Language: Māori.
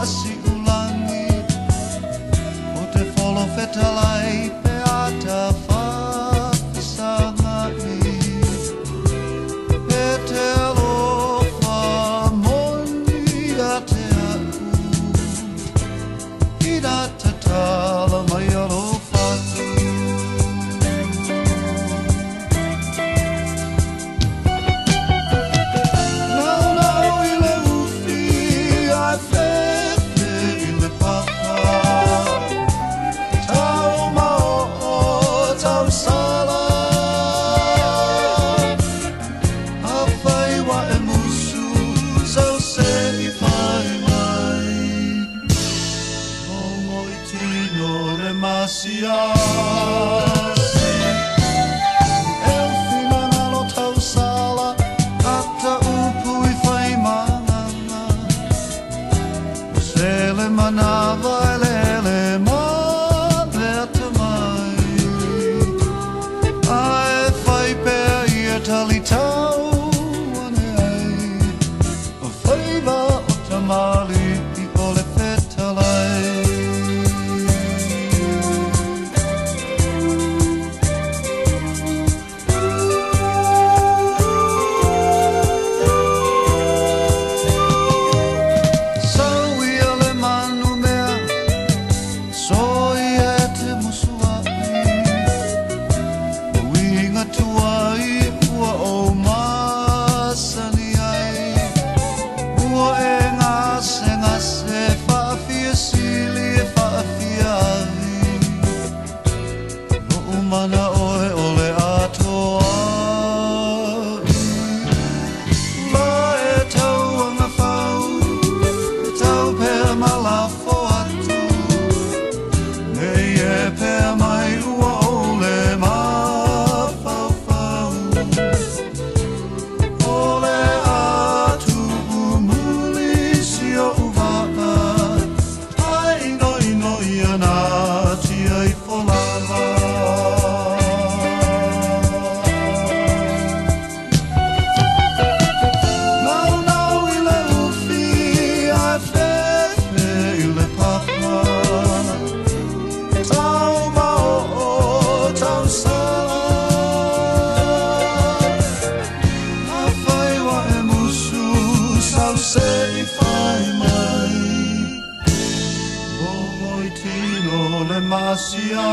si ulangi o te wholo whetalai pe ata whakisangai pe te alofa moni a te aku i nā tatala mai alofa Masiasi Elfina ngalo tau sala Ata upu I whai manganga Sele manawa lele ma Lea te mai Ai whai pēr I tali tau Ane ai O whaiva o tamali I ole whetalai Mana oe ole atoa La e tau anga whau E tau pēr malafo atu Nei e pēr mai ua ole ma whau whau Ole atu umuli si o uwaka Ai noi noi ana tia I wholala Say fai mai Bongo I tino le masia